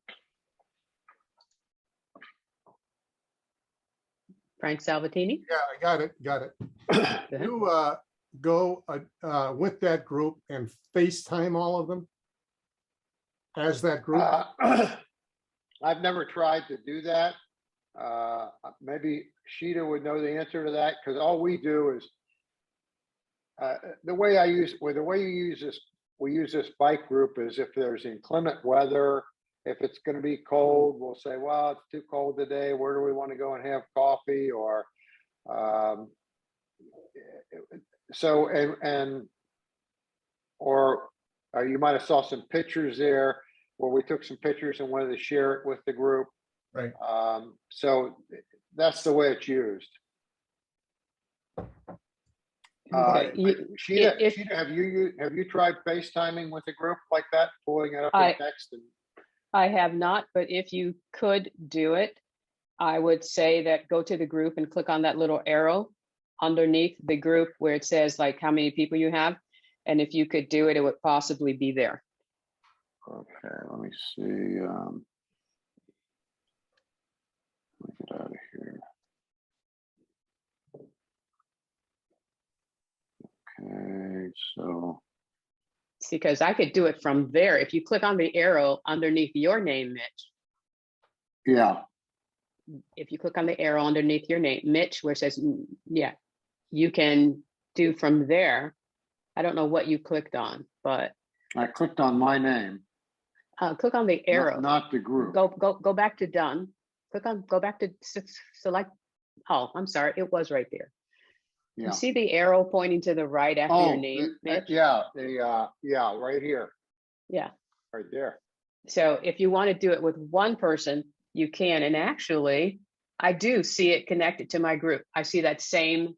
Frank Salvatini? Yeah, I got it. Go ahead. You go with that group and FaceTime all of them as that group? I've never tried to do that. Maybe Sheeta would know the answer to that, because all we do is the way you use this, we use this bike group is if there's inclement weather, if it's going to be cold, we'll say, well, it's too cold today. Where do we want to go and have coffee? Or you might have saw some pictures there where we took some pictures and wanted to share it with the group. Right. So that's the way it's used. Sheeta, have you tried FaceTiming with a group like that, pulling it up in text? I have not, but if you could do it, I would say that go to the group and click on that little arrow underneath the group where it says like how many people you have. And if you could do it, it would possibly be there. Okay, let me see. Let me get out of here. Okay, so. Because I could do it from there. If you click on the arrow underneath your name, Mitch. Yeah. If you click on the arrow underneath your name, Mitch, where it says, yeah, you can do from there. I don't know what you clicked on, but. I clicked on my name. Click on the arrow. Not the group. Go back to done. Go back to select. Oh, I'm sorry. It was right there. Yeah. You see the arrow pointing to the right after your name, Mitch? Yeah, right here. Yeah. Right there. So if you want to do it with one person, you can. And actually, I do see it connected to my group. I see that same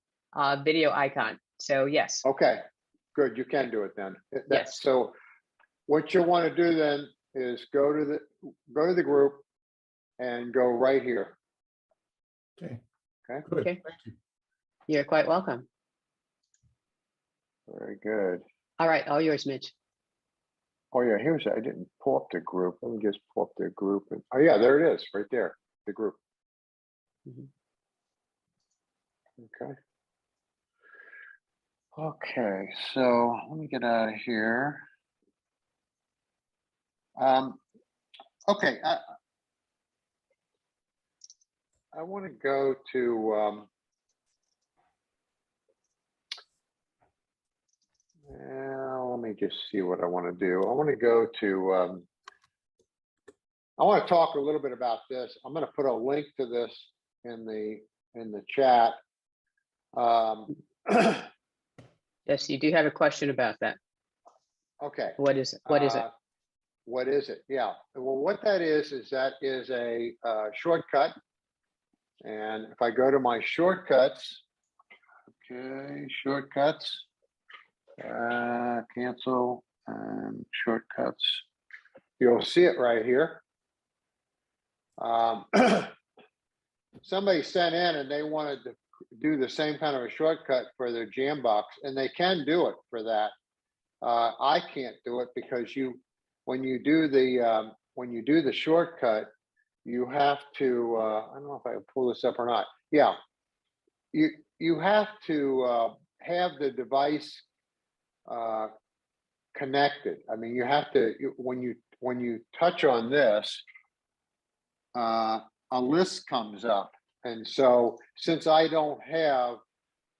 video icon. So yes. Okay, good. You can do it then. Yes. So what you want to do then is go to the group and go right here. Okay. Okay. Good. Okay. Thank you. You're quite welcome. Very good. All right, all yours, Mitch. Oh yeah, I didn't pull up the group. Let me just pull up the group. Oh yeah, there it is, right there, the group. Okay. Okay, so let me get out of here. Okay, I want to go to let me just see what I want to do. I want to go to I want to talk a little bit about this. I'm going to put a link to this in the chat. Yes, you do have a question about that. Okay. What is it? What is it? What is it? Yeah. Well, what that is that is a shortcut. And if I go to my shortcuts, okay, shortcuts, cancel and shortcuts, you'll see it right here. Somebody sent in and they wanted to do the same kind of a shortcut for their Jambox, and they can do it for that. I can't do it because when you do the shortcut, you have to, I don't know if I can pull this up or not. Yeah, you have to have the device connected. I mean, you have to, when you touch on this, a list comes up. And so since I don't have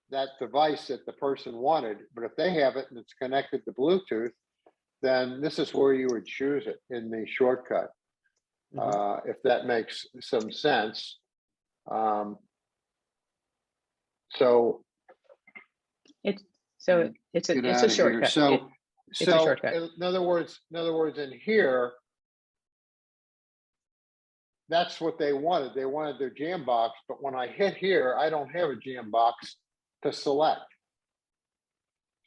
that device that the person wanted, but if they have it and it's connected to Bluetooth, then this is where you would choose it in the shortcut. If that makes some sense. It's a shortcut. So It's a So shortcut. in other words, in here, that's what they wanted. They wanted their Jambox, but when I hit here, I don't have a Jambox to select.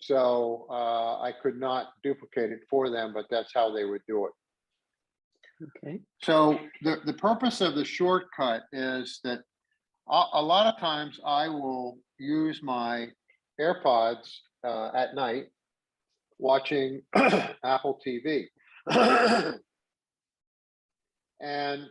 So I could not duplicate it for them, but that's how they would do it. Okay. So the purpose of the shortcut is that a lot of times I will use my AirPods at night watching Apple TV. And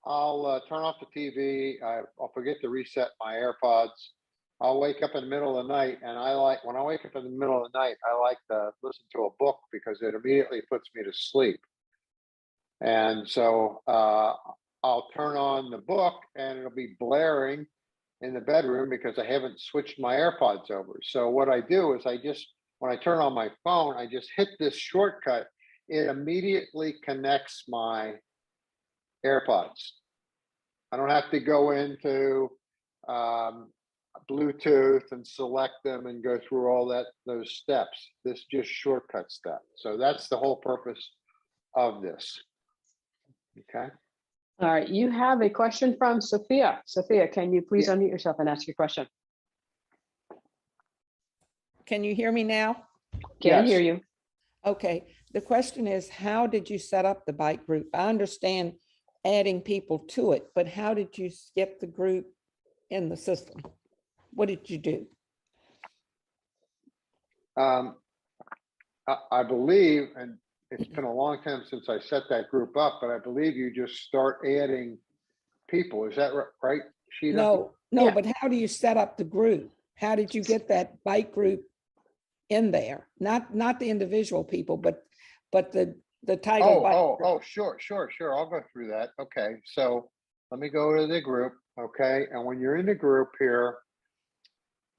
I'll turn off the TV. I'll forget to reset my AirPods. I'll wake up in the middle of the night, and when I wake up in the middle of the night, I like to listen to a book because it immediately puts me to sleep. And so I'll turn on the book, and it'll be blaring in the bedroom because I haven't switched my AirPods over. So what I do is when I turn on my phone, I just hit this shortcut. It immediately connects my AirPods. I don't have to go into Bluetooth and select them and go through all those steps. This just shortcuts that. So that's the whole purpose of this. Okay. All right. You have a question from Sophia. Sophia, can you please unmute yourself and ask your question? Can you hear me now? Can Yes. hear you. Okay, the question is, how did you set up the bike group? I understand adding people to it, but how did you get the group in the system? What did you do? I believe, and it's been a long time since I set that group up, but I believe you just start adding people. Is that right, Sheeta? No, Yeah. but how do you set up the group? How did you get that bike group in there? Not the individual people, but the title. Sure. I'll go through that. Okay, so let me go to the group. Okay, and when you're in the group here,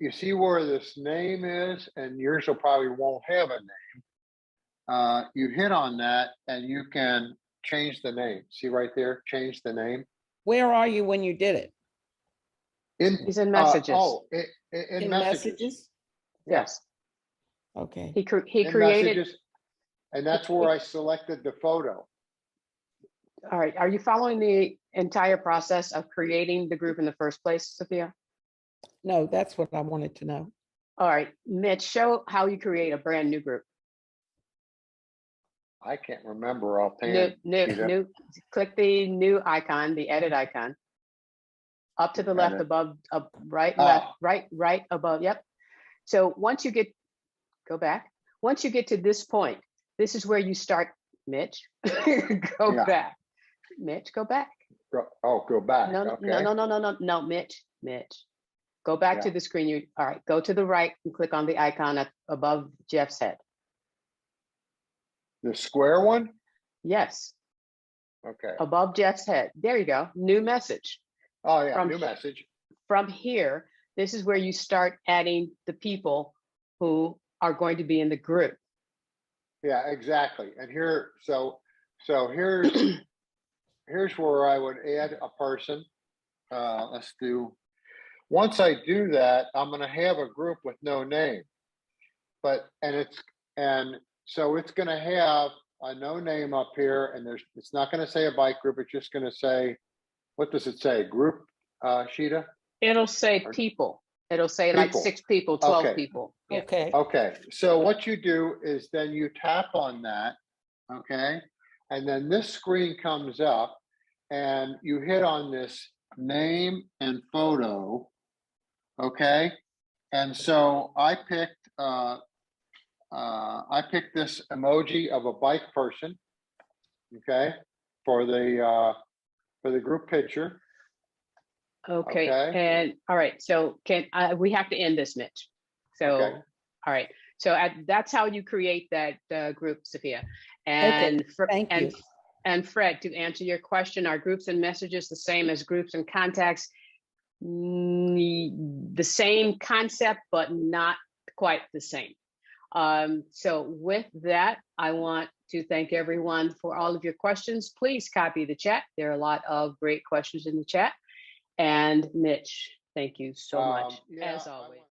you see where this name is, and yours will probably won't have a name. You hit on that, and you can change the name. See right there, change the name. Where are you when you did it? He's in messages. In messages. Yes. Okay. He In created. messages, and that's where I selected the photo. All right. Are you following the entire process of creating the group in the first place, Sophia? No, that's what I wanted to know. All right. Mitch, show how you create a brand new group. I can't remember offhand. New. Click the new icon, the edit icon. Up to the left, Edit. above, right, left, right, above. Yep. So once you go back. Once you get to this point, this is where you start, Mitch. Go Yeah. back. Mitch, go back. Go back. No, Okay. no, Mitch. Go back to Yeah. the screen. All right, go to the right and click on the icon above Jeff's head. The square one? Yes, Okay. above Jeff's head. There you go. New message. Oh, yeah, From new message. From here, this is where you start adding the people who are going to be in the group. Yeah, exactly. And here, so here's where I would add a person. Once I do that, I'm going to have a group with no name. So it's going to have a no name up here, and it's not going to say a bike group. It's just going to say, what does it say? Group, Sheeta? It'll say people. It'll say like People. 6 people, 12 Okay. people. Yeah. Okay. Okay, so what you do is then you tap on that, okay? And then this screen comes up and you hit on this name and photo, okay? And so I picked this emoji of a bike person, okay, for the group picture. Okay. Okay. And all right. So we have to end this, Mitch. So, Okay. all right. So that's how you create that group, Sophia. And Thank you. And Fred, to answer your question, are groups and messages the same as groups and contacts? The same concept, but not quite the same. So with that, I want to thank everyone for all of your questions. Please copy the chat. There are a lot of great questions in the chat. And Mitch, thank you so much, as always.